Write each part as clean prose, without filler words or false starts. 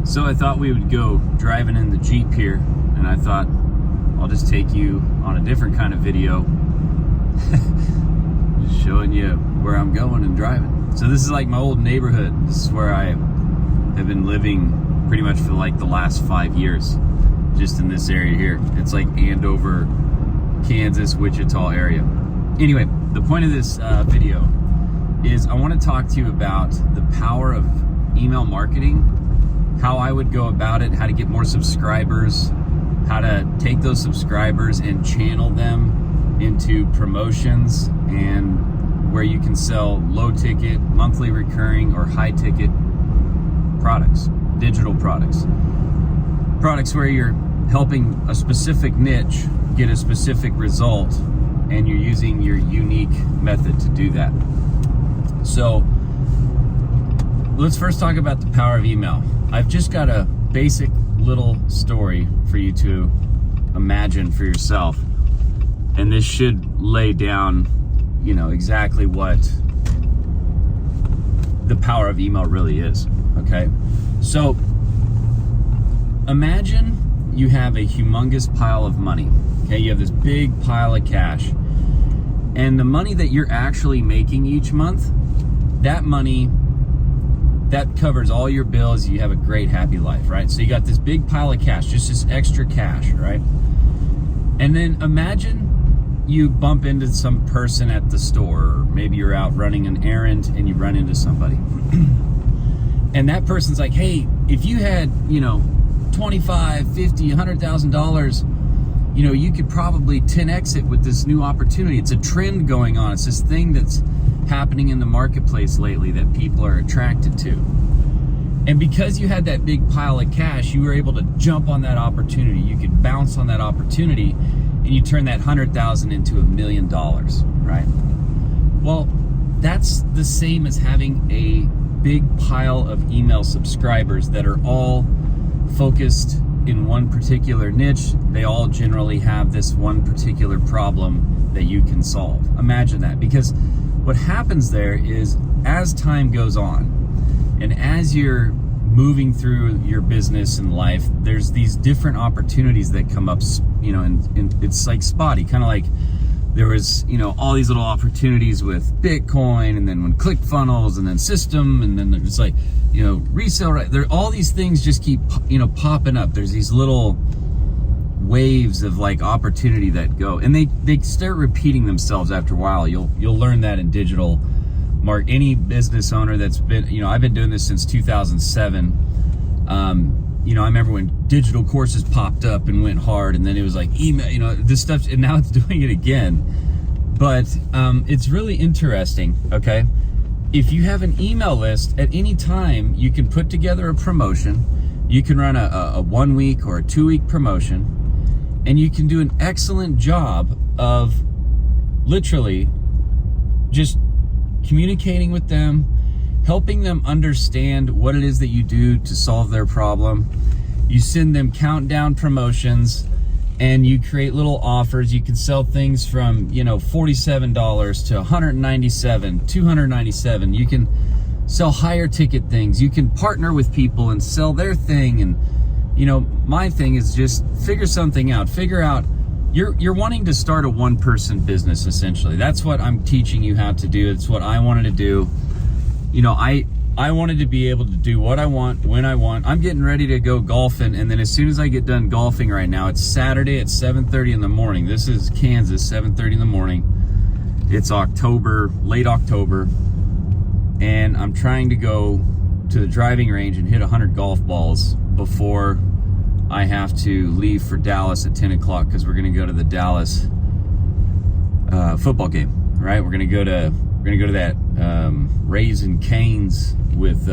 So I thought we would go driving in the Jeep here, and I thought I'll just take you on a different kind of video, just showing you where I'm going and driving. So this is like my old neighborhood. This is where I have been living pretty much for like the last 5 years, just in this area here. It's like Andover, Kansas, Wichita area. Anyway, the point of this video is I want to talk to you about the power of email marketing, how I would go about it, how to get more subscribers, how to take those subscribers and channel them into promotions, and where you can sell low ticket, monthly recurring, or high ticket products, digital products. Products where you're helping a specific niche get a specific result, and you're using your unique method to do that. So let's first talk about the power of email. I've just got a basic little story for you to imagine for yourself, and this should lay down, exactly what the power of email really is. Okay, so imagine you have a humongous pile of money. Okay, you have this big pile of cash, and the money that you're actually making each month, that money, that covers all your bills. You have a great, happy life, right? So you got this big pile of cash, just this extra cash, right? And then imagine you bump into some person at the store, or maybe you're out running an errand and you run into somebody. And that person's like, hey, if you had, $25, $50, $100,000, you could probably 10x it with this new opportunity. It's a trend going on. It's this thing that's happening in the marketplace lately that people are attracted to. And because you had that big pile of cash, you were able to jump on that opportunity. You could bounce on that opportunity, and you turn that 100,000 into $1 million, right? Well, that's the same as having a big pile of email subscribers that are all focused in one particular niche. They all generally have this one particular problem that you can solve. Imagine that, because what happens there is, as time goes on and as you're moving through your business and life, there's these different opportunities that come up, and it's like spotty, kind of like there was, all these little opportunities with Bitcoin, and then when ClickFunnels, and then System, and then there's like, resale, right? There, all these things just keep, popping up. There's these little waves of like opportunity that go, and they start repeating themselves after a while. You'll learn that in digital any business owner that's been, I've been doing this since 2007. I remember when digital courses popped up and went hard, and then it was like email, this stuff, and now it's doing it again. But it's really interesting. Okay, if you have an email list, at any time you can put together a promotion. You can run a 1 week or a 2 week promotion, and you can do an excellent job of literally just communicating with them, helping them understand what it is that you do to solve their problem. You send them countdown promotions, and you create little offers. You can sell things from, $47 to $197, $297. You can sell higher ticket things. You can partner with people and sell their thing. And, my thing is just figure something out. Figure out, you're wanting to start a one-person business, essentially. That's what I'm teaching you how to do. It's what I wanted to do. I wanted to be able to do what I want, when I want. I'm getting ready to go golfing, and then as soon as I get done golfing right now, it's Saturday at 7:30 in the morning. This is Kansas, 7:30 in the morning. It's October, late October, and I'm trying to go to the driving range and hit 100 golf balls before I have to leave for Dallas at 10 o'clock, because we're going to go to the Dallas football game, right? We're going to go to that Rays and Canes with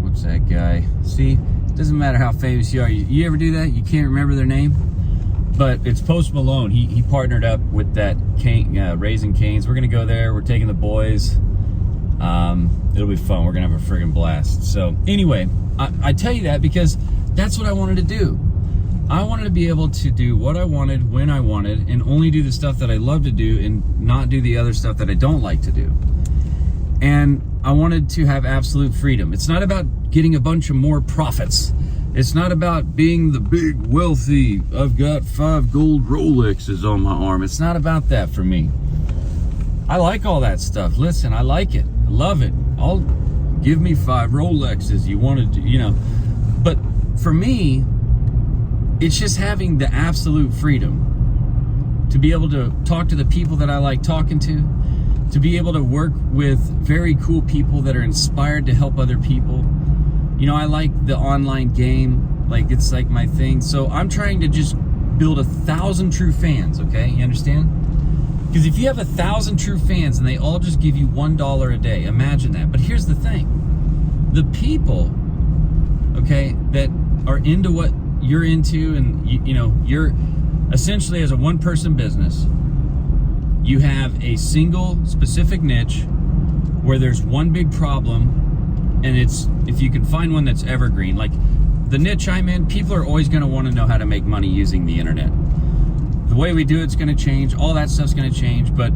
what's that guy? See, it doesn't matter how famous you are. You ever do that? You can't remember their name, but it's Post Malone. He partnered up with that Rays and Canes. We're going to go there. We're taking the boys. It'll be fun. We're going to have a friggin' blast. So anyway, I tell you that because that's what I wanted to do. I wanted to be able to do what I wanted, when I wanted, and only do the stuff that I love to do, and not do the other stuff that I don't like to do. And I wanted to have absolute freedom. It's not about getting a bunch of more profits. It's not about being the big wealthy, I've got 5 gold Rolexes on my arm. It's not about that for me. I like all that stuff. Listen, I like it. I love it. I'll give me 5 Rolexes. You wanted to, But for me, it's just having the absolute freedom to be able to talk to the people that I like talking to be able to work with very cool people that are inspired to help other people. I like the online game, like it's like my thing. So I'm trying to just build 1,000 true fans, okay? You understand? Because if you have 1,000 true fans and they all just give you $1 a day, imagine that. But here's the thing. The people, okay, that are into what you're into, and you're essentially, as a one-person business, you have a single specific niche where there's one big problem, and it's, if you can find one that's evergreen, like the niche I'm in, people are always going to want to know how to make money using the internet. The way we do it's going to change, all that stuff's going to change, but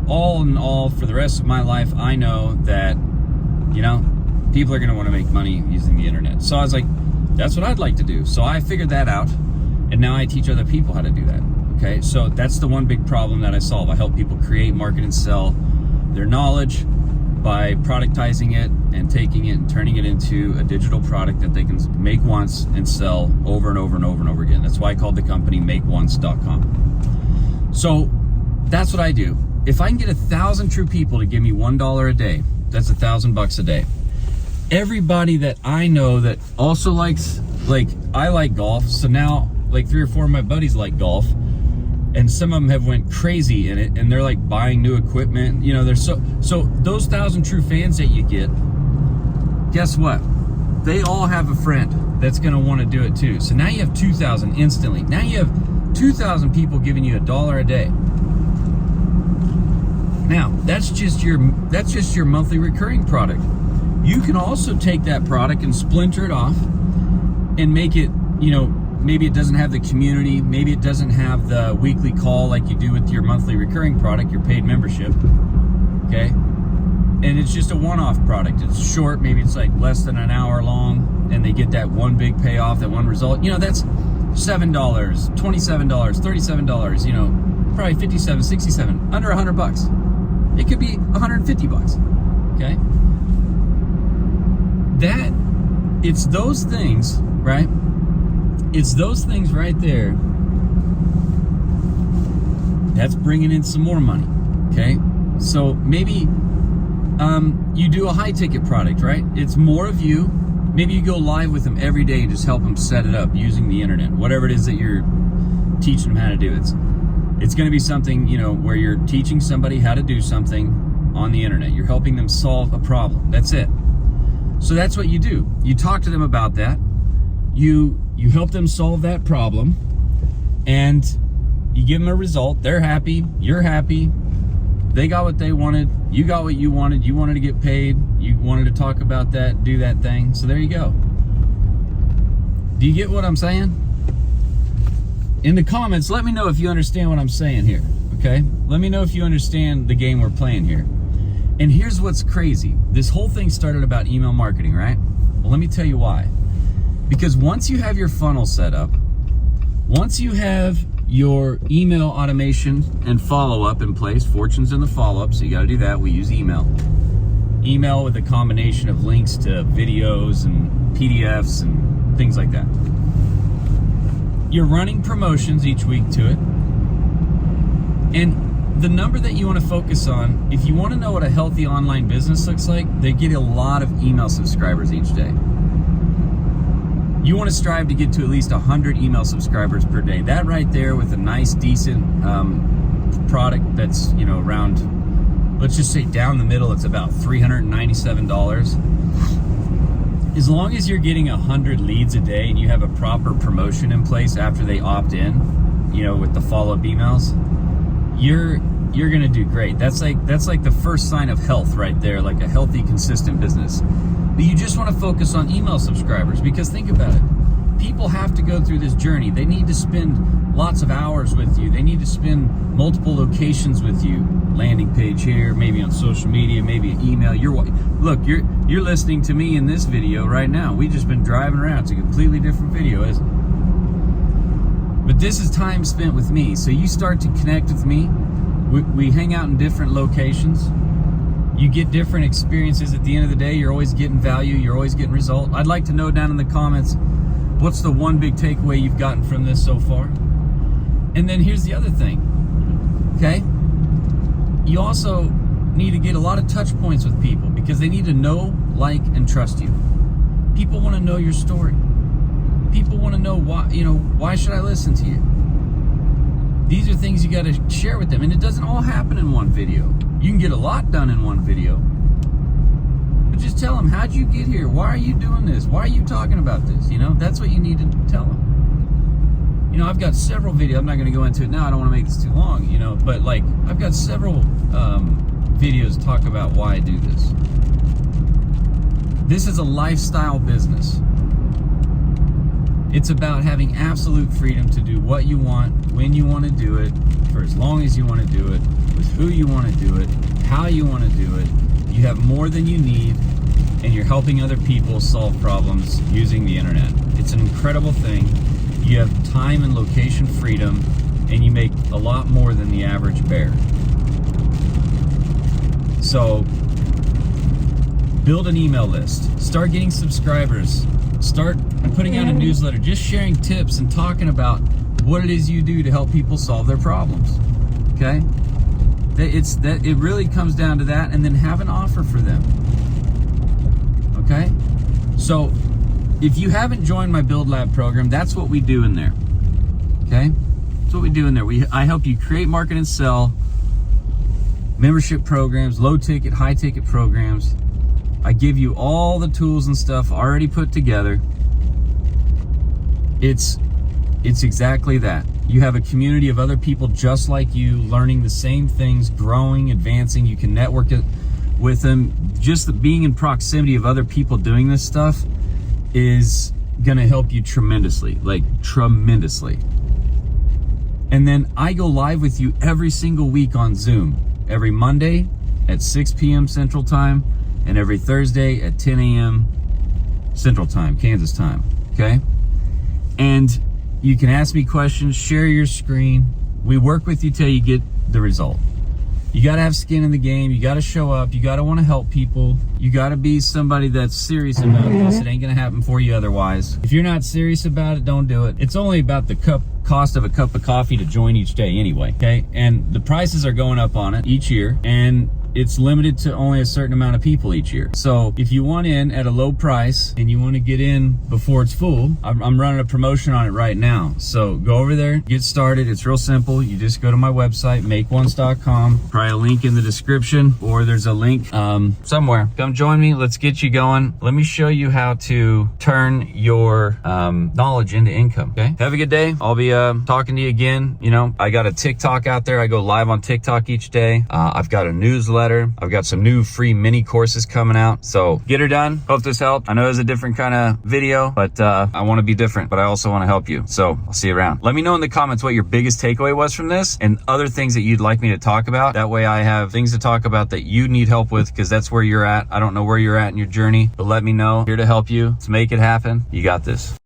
all in all, for the rest of my life, I know that, people are going to want to make money using the internet. So I was like, that's what I'd like to do. So I figured that out, and now I teach other people how to do that. Okay, so that's the one big problem that I solve. I help people create, market, and sell their knowledge by productizing it and taking it and turning it into a digital product that they can make once and sell over and over and over and over again. That's why I called the company makeonce.com. So that's what I do. If I can get 1,000 true people to give me $1 a day, that's $1,000 a day. Everybody that I know that also likes, like, I like golf, so now like 3 or 4 of my buddies like golf, and some of them have went crazy in it, and they're like buying new equipment. They're so those 1,000 true fans that you get, guess what? They all have a friend that's gonna want to do it too. So now you have 2,000 instantly. Now you have 2,000 people giving you $1 a day. Now that's just your monthly recurring product. You can also take that product and splinter it off and make it, maybe it doesn't have the community, maybe it doesn't have the weekly call like you do with your monthly recurring product, your paid membership, okay? And it's just a one-off product. It's short, maybe it's like less than an hour long, and they get that one big payoff, that one result. That's $7, $27, $37, probably $57, $67, under $100. It could be $150, okay? It's those things, right? It's those things right there that's bringing in some more money, okay? So maybe you do a high ticket product, right? It's more of you. Maybe you go live with them every day and just help them set it up using the internet, whatever it is that you're teaching them how to do. It's going to be something, where you're teaching somebody how to do something on the internet. You're helping them solve a problem. That's it. So that's what you do. You talk to them about that. You help them solve that problem, and you give them a result. They're happy. You're happy. They got what they wanted. You got what you wanted. You wanted to get paid. You wanted to talk about that, do that thing. So there you go. Do you get what I'm saying? In the comments, let me know if you understand what I'm saying here, okay? Let me know if you understand the game we're playing here. And here's what's crazy. This whole thing started about email marketing, right? Well, let me tell you why. Because once you have your funnel set up, once you have your email automation and follow-up in place, fortune's in the follow-up, so you got to do that. We use email. Email with a combination of links to videos and PDFs and things like that. You're running promotions each week to it. And the number that you want to focus on, if you want to know what a healthy online business looks like, they get a lot of email subscribers each day. You want to strive to get to at least 100 email subscribers per day. That right there, with a nice, decent product that's, around, let's just say down the middle, it's about $397. As long as you're getting 100 leads a day and you have a proper promotion in place after they opt in, with the follow-up emails, you're gonna do great. That's like the first sign of health right there, like a healthy, consistent business. But you just want to focus on email subscribers, because think about it. people have to go through this journey. They need to spend lots of hours with you. They need to spend multiple locations with you. Landing page here, maybe on social media, maybe an email. Look, you're listening to me in this video right now. We've just been driving around. It's a completely different video, isn't it? But this is time spent with me. So you start to connect with me. We hang out in different locations. You get different experiences. At the end of the day, you're always getting value. You're always getting result. I'd like to know down in the comments, what's the one big takeaway you've gotten from this so far? And then here's the other thing, okay? You also need to get a lot of touch points with people because they need to know, like, and trust you. People want to know your story. People want to know why should I listen to you? These are things you got to share with them, and it doesn't all happen in one video. You can get a lot done in one video, but just tell them, how'd you get here? Why are you doing this? Why are you talking about this? That's what you need to tell them. I've got several videos. I'm not going to go into it now. I don't want to make this too long, but like I've got several videos talk about why I do this. This is a lifestyle business. It's about having absolute freedom to do what you want, when you want to do it, for as long as you want to do it, with who you want to do it, how you want to do it. You have more than you need, and you're helping other people solve problems using the internet. It's an incredible thing. You have time and location freedom, and you make a lot more than the average bear. So, build an email list. Start getting subscribers. Start putting out a newsletter, just sharing tips and talking about what it is you do to help people solve their problems. Okay? It really comes down to that, and then have an offer for them. Okay? So, if you haven't joined my Build Lab program, that's what we do in there. Okay? That's what we do in there. I help you create, market, and sell membership programs, low ticket, high ticket programs. I give you all the tools and stuff already put together. It's exactly that. You have a community of other people just like you, learning the same things, growing, advancing. You can network it with them. Just being in proximity of other people doing this stuff is gonna help you tremendously, like tremendously. And then I go live with you every single week on Zoom, every Monday at 6 p.m. Central Time, and every Thursday at 10 a.m. Central Time, Kansas time, okay? And you can ask me questions, share your screen. We work with you till you get the result. You gotta have skin in the game. You gotta show up. You gotta wanna help people. You gotta be somebody that's serious about this. It ain't gonna happen for you otherwise. If you're not serious about it, don't do it. It's only about the cost of a cup of coffee to join each day anyway, okay? And the prices are going up on it each year, and it's limited to only a certain amount of people each year. So if you want in at a low price and you want to get in before it's full, I'm running a promotion on it right now. So go over there, get started. It's real simple. You just go to my website, makeones.com. Probably a link in the description, or there's a link somewhere. Come join me. Let's get you going. Let me show you how to turn your knowledge into income, okay? Have a good day. I'll be talking to you again. I got a TikTok out there. I go live on TikTok each day. I've got a newsletter. I've got some new free mini courses coming out. So get her done. Hope this helped. I know it's a different kind of video, but I want to be different, but I also want to help you. So I'll see you around. Let me know in the comments what your biggest takeaway was from this and other things that you'd like me to talk about. That way I have things to talk about that you need help with, because that's where you're at. I don't know where you're at in your journey, but let me know. Here to help you. Let's make it happen. You got this.